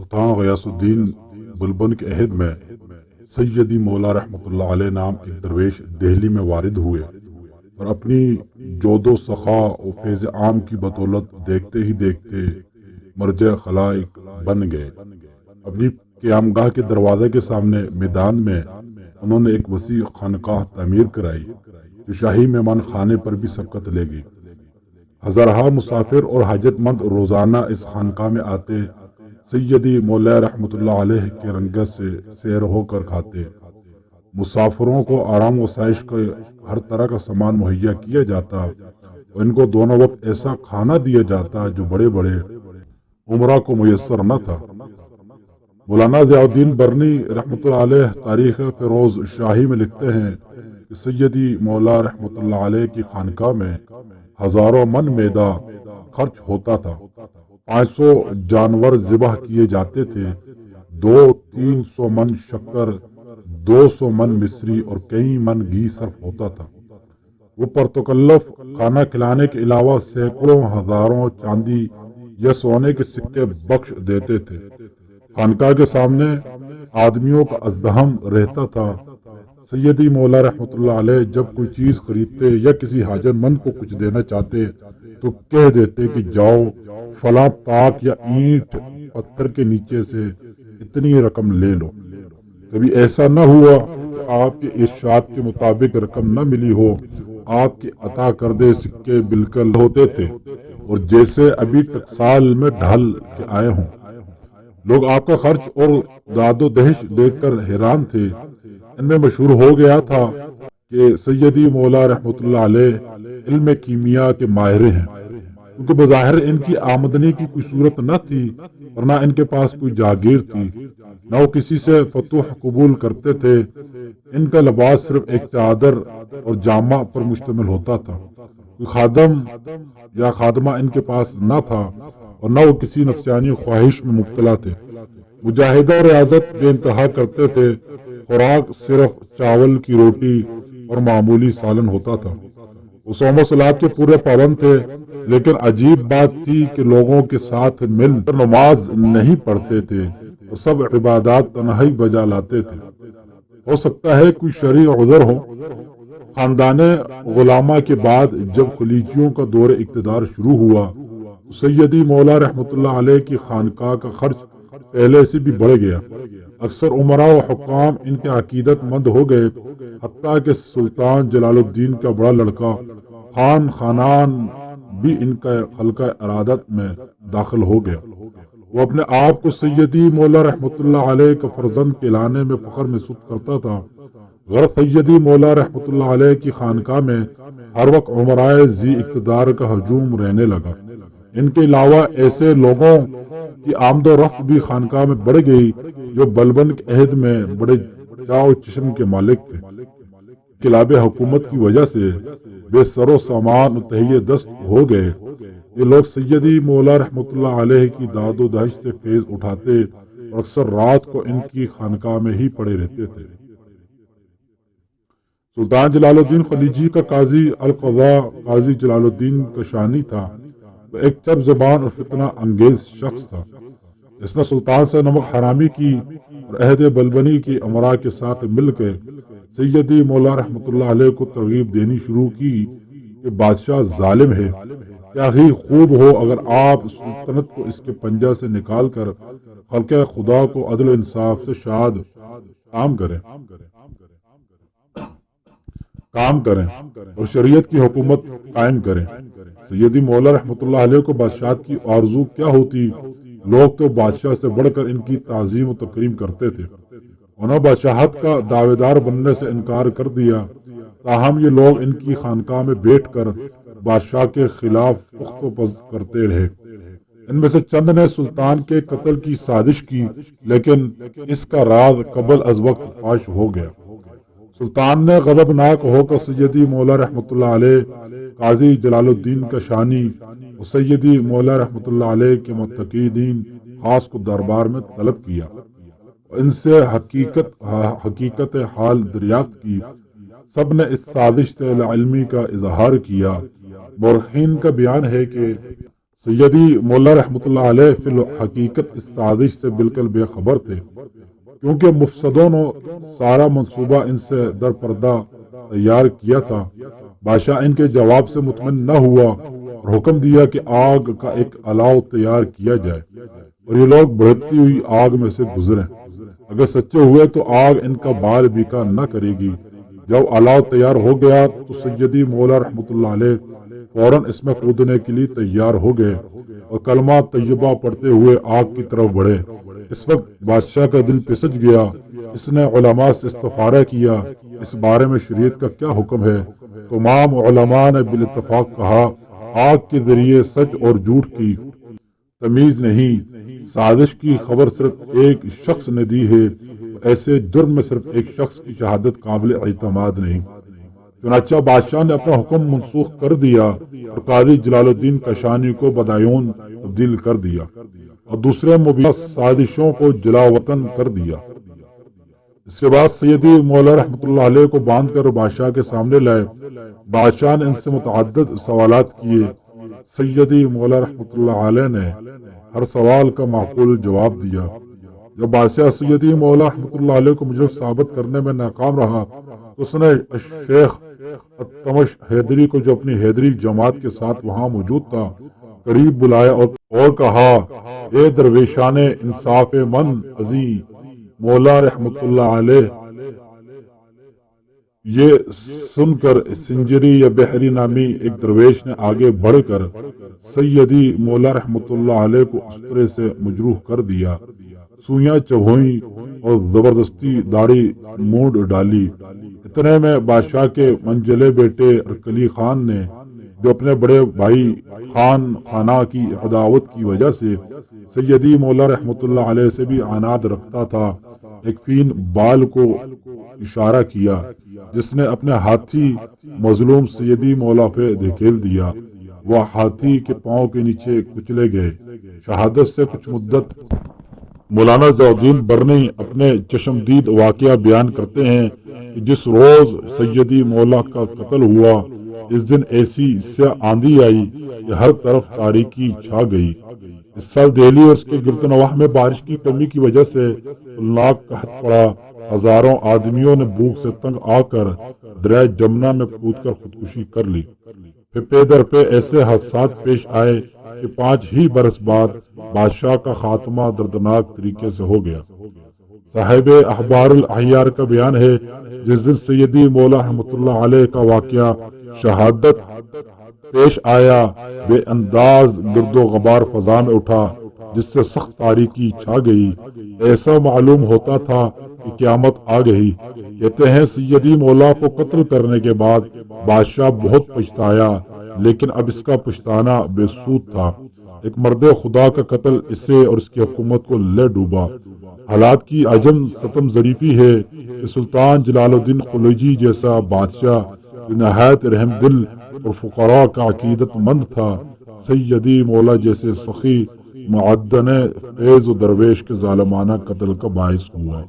سلطان غیاث الدین بلبن کے عہد میں سیدی مولا رحمۃ اللہ علیہ نام ایک درویش دہلی میں وارد ہوئے اور اپنی جود و سخا و فیض عام کی بدولت دیکھتے ہی دیکھتے مرجع خلائق بن گئے۔ اپنی قیامگاہ کے دروازے کے سامنے میدان میں انہوں نے ایک وسیع خانقاہ تعمیر کرائی جو شاہی مہمان خانے پر بھی سبقت لے گئی۔ ہزارہا مسافر اور حاجت مند روزانہ اس خانقاہ میں آتے، سیدی مولا رحمۃ اللہ علیہ کے رنگت سے سیر ہو کر کھاتے۔ مسافروں کو آرام و آسائش کا ہر طرح کا سامان مہیا کیا جاتا اور ان کو دونوں وقت ایسا کھانا دیا جاتا جو بڑے بڑے عمرہ کو میسر نہ تھا۔ مولانا ضیاء الدین برنی رحمۃ اللہ علیہ تاریخ فیروز شاہی میں لکھتے ہیں کہ سیدی مولا رحمۃ اللہ علیہ کی خانقاہ میں ہزاروں من میدہ خرچ ہوتا تھا، 500 جانور ذبح کیے جاتے تھے، 200-300 من شکر، 200 من مصری اور کئی من گھی صرف ہوتا تھا۔ وہ پرتکلف کھانا کھلانے کے علاوہ سینکڑوں ہزاروں چاندی یا سونے کے سکے بخش دیتے تھے۔ خانقاہ کے سامنے آدمیوں کا ازدحام رہتا تھا۔ سیدی مولا رحمۃ اللہ علیہ جب کوئی چیز خریدتے یا کسی حاجت مند کو کچھ دینا چاہتے تو کہہ دیتے کہ جاؤ فلاں تاک یا اینٹ پتھر کے نیچے سے اتنی رقم لے لو۔ کبھی ایسا نہ ہوا کہ آپ کے ارشاد کے مطابق رقم نہ ملی ہو۔ آپ کے عطا کردے سکے بالکل ہوتے تھے اور جیسے ابھی ٹکسال میں ڈھل کے آئے ہوں۔ لوگ آپ کا خرچ اور داد و دہش دیکھ کر حیران تھے۔ ان میں مشہور ہو گیا تھا کہ سیدی مولا رحمۃ اللہ علیہ علم کیمیا کے ماہر ہیں، کیونکہ بظاہر ان کی آمدنی کی کوئی صورت نہ تھی اور نہ ان کے پاس کوئی جاگیر تھی، نہ وہ کسی سے فتوح قبول کرتے تھے۔ ان کا لباس صرف ایک چادر اور جامہ پر مشتمل ہوتا تھا۔ کوئی خادم یا خادمہ ان کے پاس نہ تھا اور نہ وہ کسی نفسانی خواہش میں مبتلا تھے۔ مجاہدہ اور ریاضت بے انتہا کرتے تھے۔ خوراک صرف چاول کی روٹی اور معمولی سالن ہوتا تھا۔ وہ صوم و صلات کے پورے پابند تھے، لیکن عجیب بات تھی کہ لوگوں کے ساتھ مل کر نماز نہیں پڑھتے تھے اور سب عبادات تنہائی بجا لاتے تھے۔ ہو سکتا ہے کوئی شرعی عذر ہو۔ خاندان غلامہ کے بعد جب خلیجیوں کا دور اقتدار شروع ہوا تو سیدی مولا رحمۃ اللہ علیہ کی خانقاہ کا خرچ پہلے سے بھی بڑھ گیا۔ اکثر عمراء و حکام ان کے عقیدت مند ہو گئے، حتیٰ کہ سلطان جلال الدین کا بڑا لڑکا خان خانان بھی ان کا خلقہ ارادت میں داخل ہو گیا۔ وہ اپنے آپ کو سیدی مولا رحمۃ اللہ علیہ کا فرزند کہلانے میں فخر محسوس کرتا تھا۔ غرض سیدی مولا رحمۃ اللہ علیہ کی خانقاہ میں ہر وقت عمرائے ذی اقتدار کا ہجوم رہنے لگا۔ ان کے علاوہ ایسے لوگوں کی آمد و رفت بھی خانقاہ میں بڑھ گئی جو بلبن کے عہد میں بڑے چاو چشم کے مالک تھے۔ انقلاب حکومت کی وجہ سے بے سر و سامان و تہیہ دست ہو گئے۔ یہ لوگ سیدی مولا رحمۃ اللہ علیہ کی داد و دہش سے فیض اٹھاتے اور اکثر رات کو ان کی خانقاہ میں ہی پڑے رہتے تھے۔ سلطان جلال الدین خلیجی کا قاضی القضاء قاضی جلال الدین کشانی تھا۔ وہ ایک چپ زبان اور فتنہ انگیز شخص تھا۔ اس نے سلطان سے نمک حرامی کی اور عہد بلبنی کی امراء کے ساتھ مل کے سیدی مولا رحمۃ اللہ علیہ کو ترغیب دینی شروع کی کہ بادشاہ ظالم ہے، کیا ہی خوب ہو اگر آپ سلطنت کو اس کے پنجہ سے نکال کر خلق خدا کو عدل و انصاف سے شاد کام کریں اور شریعت کی حکومت قائم کریں۔ سیدی مولا رحمۃ اللہ علیہ کو بادشاہت کی آرزو کیا ہوتی؟ لوگ تو بادشاہ سے بڑھ کر ان کی تعظیم و تکریم کرتے تھے۔ انہوں نے بادشاہت کا دعوے دار بننے سے انکار کر دیا، تاہم یہ لوگ ان کی خانقاہ میں بیٹھ کر بادشاہ کے خلاف پخت و پز کرتے رہے۔ ان میں سے چند نے سلطان کے قتل کی سازش کی، لیکن اس کا راز قبل از وقت فاش ہو گیا۔ سلطان نے غضبناک ہو کر سیدی مولا رحمۃ اللہ علیہ، قاضی جلال الدین کشانی اور سیدی مولا رحمۃ اللہ علیہ کے متقیدین خاص کو دربار میں طلب کیا اور ان سے حقیقت حال دریافت کی۔ سب نے اس سازش سے لاعلمی کا اظہار کیا۔ مورخین کا بیان ہے کہ سیدی مولا رحمۃ اللہ علیہ فی الحقیقت اس سازش سے بالکل بے خبر تھے، کیونکہ مفسدوں نے سارا منصوبہ ان سے در پردہ تیار کیا تھا۔ بادشاہ ان کے جواب سے مطمئن نہ ہوا اور حکم دیا کہ آگ کا ایک الاؤ تیار کیا جائے اور یہ لوگ بڑھتی ہوئی آگ میں سے گزریں۔ اگر سچے ہوئے تو آگ ان کا بال بیکا نہ کرے گی۔ جب الاؤ تیار ہو گیا تو سیدی مولا رحمۃ اللہ علیہ فوراً اس میں کودنے کے لیے تیار ہو گئے اور کلمہ طیبہ پڑھتے ہوئے آگ کی طرف بڑھے۔ اس وقت بادشاہ کا دل پسج گیا۔ اس نے علماء سے استفارہ کیا اس بارے میں شریعت کا کیا حکم ہے۔ تمام علماء نے بالاتفاق کہا آگ کے ذریعے سچ اور جھوٹ کی تمیز نہیں، سازش کی خبر صرف ایک شخص نے دی ہے، ایسے جرم میں صرف ایک شخص کی شہادت قابل اعتماد نہیں۔ چنانچہ بادشاہ نے اپنا حکم منسوخ کر دیا اور قاضی جلال الدین کشانی کو بدایون تبدیل کر دیا اور دوسرے مبینہ سازشوں کو جلا وطن کر دیا۔ اس کے بعد سیدی مولا رحمۃ اللہ علیہ کو باندھ کر بادشاہ کے سامنے لائے۔ بادشاہ نے ان سے متعدد سوالات کیے۔ سیدی مولا رحمۃ اللہ علیہ نے ہر سوال کا معقول جواب دیا۔ جب بادشاہ سیدی مولا رحمۃ اللہ علیہ کو مجرم ثابت کرنے میں ناکام رہا تو اس نے شیخ التمش حیدری کو، جو اپنی حیدری جماعت کے ساتھ وہاں موجود تھا، قریب بلایا اور کہا اے درویشان انصاف مند عظیم مولا رحمۃ اللہ علیہ، یہ سن کر سنجری یا بحری نامی ایک درویش نے آگے بڑھ کر سیدی مولا رحمۃ اللہ علیہ کو استرے سے مجروح کر دیا، سوئیاں چبھوئیں اور زبردستی داڑھی مونڈ ڈالی۔ اتنے میں بادشاہ کے منجلے بیٹے ارکلی خان نے، جو اپنے بڑے بھائی خان خانہ کی عداوت کی وجہ سے سیدی مولا رحمۃ اللہ علیہ سے بھی عناد رکھتا تھا، ایک فین بال کو اشارہ کیا جس نے اپنے ہاتھی مظلوم سیدی مولا پہ دھکیل دیا۔ وہ ہاتھی کے پاؤں کے نیچے کچلے گئے۔ شہادت سے کچھ مدت مولانا ضیاء الدین برنی اپنے چشمدید واقعہ بیان کرتے ہیں کہ جس روز سیدی مولا کا قتل ہوا اس دن ایسی سیاہ آندھی آئی کہ ہر طرف تاریکی چھا گئی۔ اس سال دہلی اور اس کے گرد و نواح میں بارش کی کمی کی وجہ سے ہولناک قحط پڑا۔ ہزاروں آدمیوں نے بھوک سے تنگ آ کر دریائے جمنا میں کود کر خودکشی کر لی۔ پھر پے در پہ ایسے حادثات پیش آئے کہ 5 ہی برس بعد بادشاہ کا خاتمہ دردناک طریقے سے ہو گیا۔ صاحب اخبار الاحیار کا بیان ہے جس دن سیدی مولا رحمۃ اللہ علیہ کا واقعہ شہادت پیش آیا، بے انداز گرد و غبار فضا میں اٹھا جس سے سخت تاریکی چھا گئی۔ ایسا معلوم ہوتا تھا کہ قیامت آ گئی۔ کہتے ہیں سیدی مولا کو قتل کرنے کے بعد بادشاہ بہت پچھتایا، لیکن اب اس کا پچھتانا بے سود تھا۔ ایک مرد خدا کا قتل اسے اور اس کی حکومت کو لے ڈوبا۔ حالات کی عجم ستم ظریفی ہے کہ سلطان جلال الدین خلجی جیسا بادشاہ جو نہایت رحم دل اور فقراء کا عقیدت مند تھا، سیدی مولا جیسے سخی معدن فیض و درویش کے ظالمانہ قتل کا باعث ہوا۔